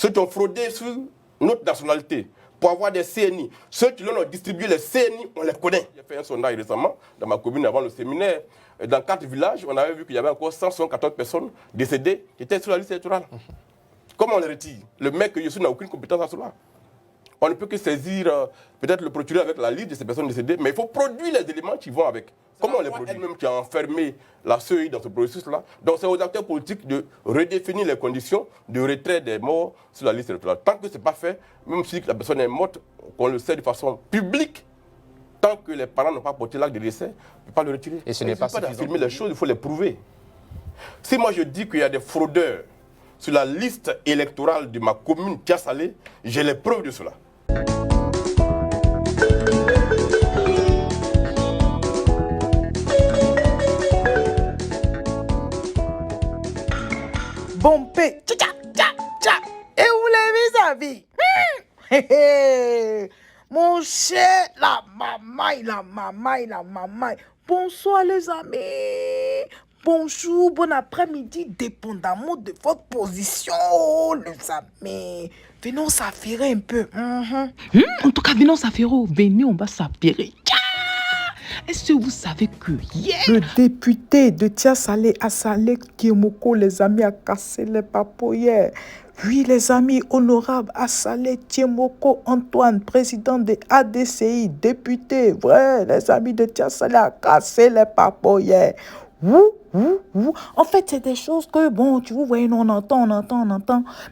ceux qui ont fraudé sur notre nationalité pour avoir des CNI, ceux qui l'ont distribué les CNI, on les connaît. J'ai fait un sondage récemment dans ma commune avant le séminaire. Dans 4 villages, on avait vu qu'il y avait encore 174 personnes décédées qui étaient sur la liste électorale. Comment on les retire? Le mec que je suis n'a aucune compétence à cela. On ne peut que saisir peut-être le procureur avec la liste de ces personnes décédées, mais il faut produire les éléments qui vont avec. Comment on les produit? Elle-même qui a enfermé la CEI dans ce processus-là. Donc c'est aux acteurs politiques de redéfinir les conditions de retrait des morts sur la liste électorale. Tant que ce n'est pas fait, même si la personne est morte, qu'on le sait de façon publique, tant que les parents n'ont pas porté l'acte de décès, on ne peut pas le retirer. Et ce n'est pas suffisant. D'affirmer les choses, il faut les prouver. Si moi je dis qu'il y a des fraudeurs sur la liste électorale de ma commune Tiasalé, j'ai les preuves de cela. Bon paix, tcha tcha tcha. Et où les vis-à-vis? Mon cher, la mamaille. Bonsoir les amis. Bonjour, bon après-midi, dépendamment de votre position, les amis. Venons s'affairer un peu. En tout cas, venons s'affairer. Venez, on va s'affairer. Est-ce que vous savez que hier... Le député de Tiasalé, Assalé Tiemoko, les amis, a cassé les papos hier. Oui, les amis honorables, Assalé Tiemoko Antoine, président de ADCI, député, vrai, les amis de Tiasalé a cassé les papos hier. En fait, c'est des choses que, bon, tu vous voyez, on entend.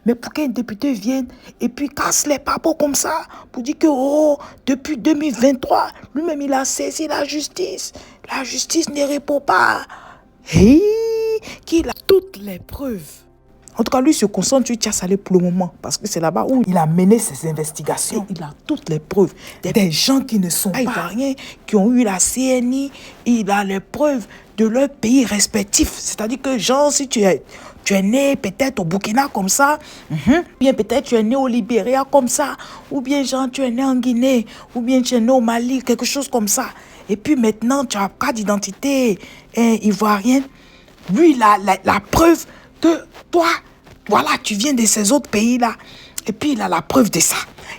Mais pour qu'un député vienne et puis casse les papos comme ça, pour dire que, oh, depuis 2023, lui-même, il a saisi la justice. La justice ne répond pas. Et qu'il a toutes les preuves. En tout cas, lui se concentre sur Tiasalé pour le moment, parce que c'est là-bas où il a mené ses investigations. Il a toutes les preuves. Des gens qui ne sont pas ivoiriens, qui ont eu la CNI, il a les preuves de leur pays respectif. C'est-à-dire que, genre, si tu es né peut-être au Burkina comme ça, bien peut-être tu es né au Libéria comme ça, ou bien genre tu es né en Guinée, ou bien tu es né au Mali, quelque chose comme ça. Et puis maintenant, tu as pas d'identité ivoirienne. Lui, il a la preuve que toi, voilà, tu viens de ces autres pays-là. Et puis, il a la preuve de ça.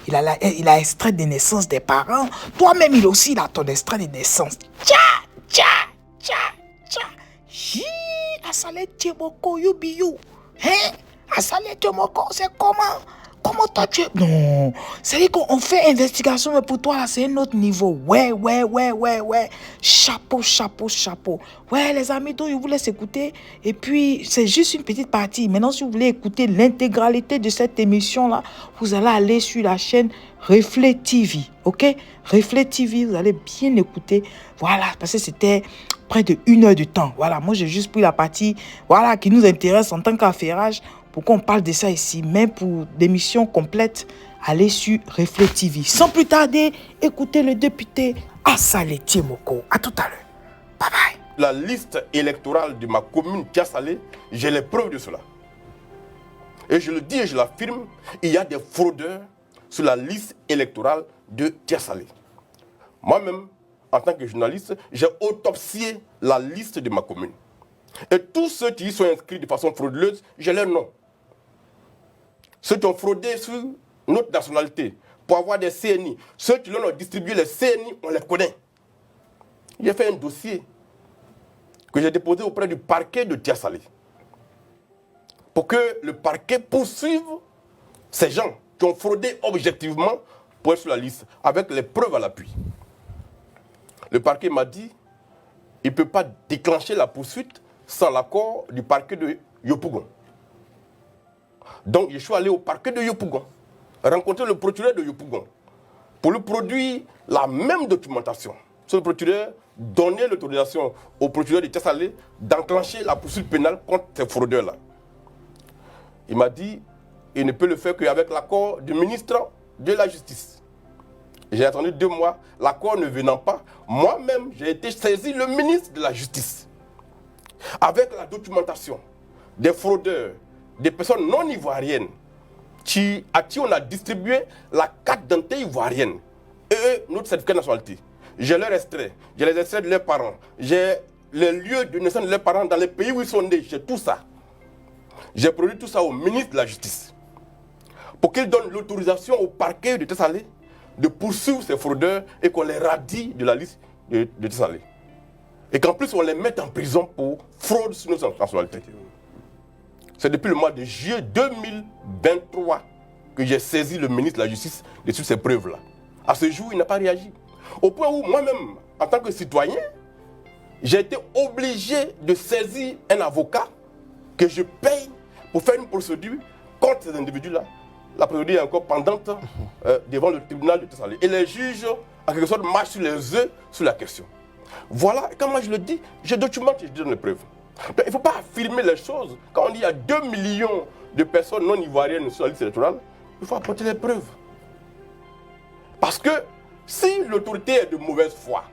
Il a extrait de naissance des parents. Toi-même, il aussi, il a ton extrait de naissance. Tcha. Hi, Assalé Tiemoko, you be you. Hein? Assalé Tiemoko, c'est comment? Comment toi tu es... Non, c'est-à-dire qu'on fait investigation, mais pour toi, là, c'est un autre niveau. Ouais. Chapeau. Ouais, les amis, donc, je vous laisse écouter. Et puis, c'est juste une petite partie. Maintenant, si vous voulez écouter l'intégralité de cette émission-là, vous allez aller sur la chaîne Reflet TV. OK? Reflet TV, vous allez bien écouter. Voilà, parce que c'était près de 1 heure de temps. Voilà, moi, j'ai juste pris la partie, voilà, qui nous intéresse en tant qu'affairage. Pourquoi on parle de ça ici? Mais pour l'émission complète, allez sur Reflet TV. Sans plus tarder, écoutez le député Assalé Tiemoko. À tout à l'heure. Bye bye. La liste électorale de ma commune Tiasalé, j'ai les preuves de cela. Et je le dis et je l'affirme, il y a des fraudeurs sur la liste électorale de Tiasalé. Moi-même, en tant que journaliste, j'ai autopsié la liste de ma commune. Et tous ceux qui y sont inscrits de façon frauduleuse, j'ai leur nom. Ceux qui ont fraudé sur notre nationalité pour avoir des CNI, ceux qui l'ont distribué les CNI, on les connaît. J'ai fait un dossier que j'ai déposé auprès du parquet de Tiasalé pour que le parquet poursuive ces gens qui ont fraudé objectivement pour être sur la liste, avec les preuves à l'appui. Le parquet m'a dit qu'il ne peut pas déclencher la poursuite sans l'accord du parquet de Yopougon. Donc je suis allé au parquet de Yopougon, rencontrer le procureur de Yopougon, pour lui produire la même documentation. Ce procureur donnait l'autorisation au procureur de Tiasalé d'enclencher la poursuite pénale contre ces fraudeurs-là. Il m'a dit qu'il ne peut le faire qu'avec l'accord du ministre de la Justice. J'ai attendu 2 mois, l'accord ne venant pas. Moi-même, j'ai été saisi le ministre de la Justice. Avec la documentation des fraudeurs, des personnes non ivoiriennes, à qui on a distribué la carte d'identité ivoirienne et notre certificat de nationalité. J'ai leur extrait, j'ai les extraits de leurs parents, j'ai les lieux de naissance de leurs parents dans les pays où ils sont nés, j'ai tout ça. J'ai produit tout ça au ministre de la Justice. qu'il donne l'autorisation au parquet de Tessalé de poursuivre ces fraudeurs et qu'on les radie de la liste de Tessalé. Et qu'en plus, on les mette en prison pour fraude sur nos nationalités. C'est depuis le mois de juillet 2023 que j'ai saisi le ministre de la Justice de toutes ces preuves-là. À ce jour, il n'a pas réagi. Au point où moi-même, en tant que citoyen, j'ai été obligé de saisir un avocat que je paye pour faire une procédure contre ces individus-là. La procédure est encore pendante devant le tribunal de Tessalé. Et les juges, en quelque sorte, marchent sur les œufs sur la question. Voilà, et quand moi je le dis, je documente et je donne les preuves. Donc, il ne faut pas affirmer les choses. Quand on dit qu'il y a 2 millions de personnes non ivoiriennes sur la liste électorale, il faut apporter les preuves. Parce que si l'autorité est de mauvaise foi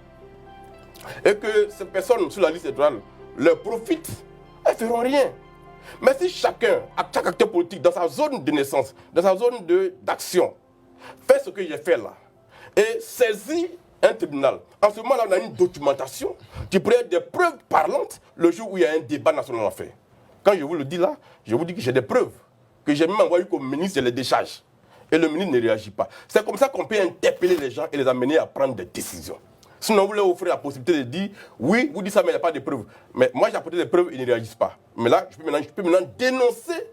et que ces personnes sur la liste électorale leur profitent, elles ne feront rien. Mais si chaque acteur politique dans sa zone de naissance, dans sa zone d'action, fait ce que j'ai fait là, et saisit un tribunal, en ce moment-là, on a une documentation qui pourrait être des preuves parlantes le jour où il y a un débat national à faire. Quand je vous le dis là, je vous dis que j'ai des preuves, que j'ai même envoyé comme ministre, je les décharge. Et le ministre ne réagit pas. C'est comme ça qu'on peut interpeller les gens et les amener à prendre des décisions. Sinon, vous leur offrez la possibilité de dire, oui, vous dites ça, mais il n'y a pas de preuves. Mais moi, j'ai apporté des preuves, ils ne réagissent pas. Mais là, je peux maintenant dénoncer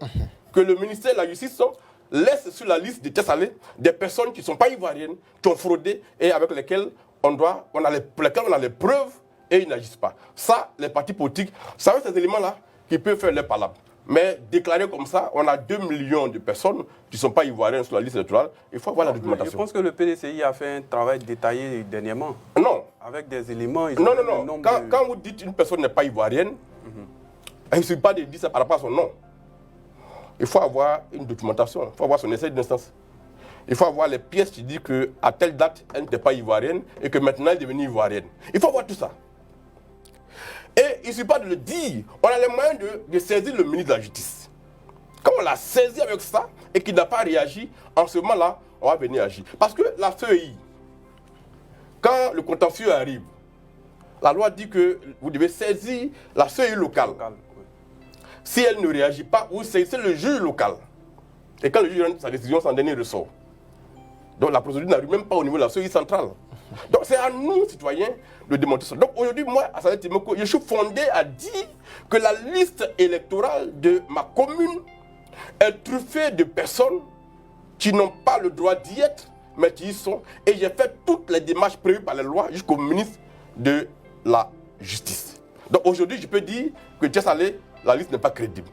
que le ministère de la Justice laisse sur la liste de Tessalé des personnes qui ne sont pas ivoiriennes, qui ont fraudé et avec lesquelles on a les preuves et ils n'agissent pas. Ça, les partis politiques, ça va ces éléments-là qui peuvent faire leur palabre. Mais déclarer comme ça, on a 2 millions de personnes qui ne sont pas ivoiriennes sur la liste électorale, il faut avoir la documentation. Je pense que le PDCI a fait un travail détaillé dernièrement. Non. Avec des éléments. Non. Quand vous dites une personne n'est pas ivoirienne, il ne suffit pas de dire ça par rapport à son nom. Il faut avoir une documentation, il faut avoir son essai d'instance. Il faut avoir les pièces qui disent qu'à telle date, elle n'était pas ivoirienne et que maintenant elle est devenue ivoirienne. Il faut avoir tout ça. Et il ne suffit pas de le dire. On a les moyens de saisir le ministre de la Justice. Quand on l'a saisi avec ça et qu'il n'a pas réagi, en ce moment-là, on va venir agir. Parce que la CEI, quand le contentieux arrive, la loi dit que vous devez saisir la CEI locale. Si elle ne réagit pas, vous saisissez le juge local. Et quand le juge rend sa décision, c'est en dernier ressort. Donc la procédure n'arrive même pas au niveau de la CEI centrale. Donc c'est à nous, citoyens, de démontrer ça. Donc aujourd'hui, moi, à Salé Timoko, je suis fondé à dire que la liste électorale de ma commune est truffée de personnes qui n'ont pas le droit d'y être, mais qui y sont. Et j'ai fait toutes les démarches prévues par les lois jusqu'au ministre de la Justice. Donc aujourd'hui, je peux dire que Tessalé, la liste n'est pas crédible.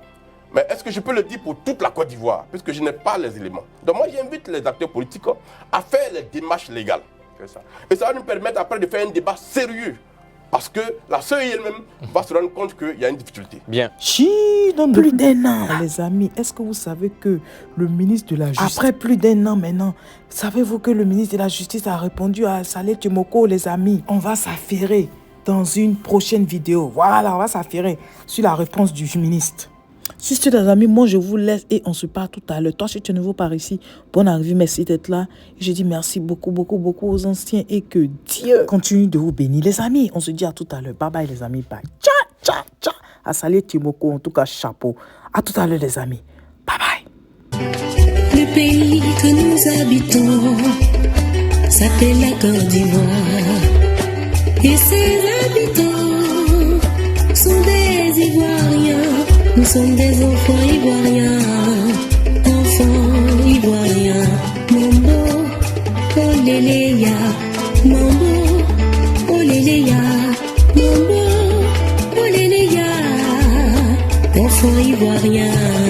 Mais est-ce que je peux le dire pour toute la Côte d'Ivoire, puisque je n'ai pas les éléments? Donc moi, j'invite les acteurs politiques à faire les démarches légales. Ça. Et ça va nous permettre après de faire un débat sérieux. Parce que la CEI elle-même va se rendre compte qu'il y a une difficulté. Bien. Plus d'un an, les amis, est-ce que vous savez que le ministre de la Justice... Après plus d'un an maintenant, savez-vous que le ministre de la Justice a répondu à Salé Timoko, les amis? On va s'affairer dans une prochaine vidéo. Voilà, on va s'affairer sur la réponse du ministre. Si c'est les amis, moi je vous laisse et on se parle tout à l'heure. Toi, si tu es nouveau par ici, bonne arrivée, merci d'être là. Je dis merci beaucoup aux anciens et que Dieu continue de vous bénir. Les amis, on se dit à tout à l'heure. Bye bye les amis, bye. Ciao. À Salé Timoko, en tout cas chapeau. À tout à l'heure les amis. Bye bye. Le pays que nous habitons s'appelle la Côte d'Ivoire. Et ses habitants sont des Ivoiriens. Nous sommes des enfants ivoiriens, Mambo, oh léléya, mambo, oh léléya, mambo, oh léléya, enfants ivoiriens.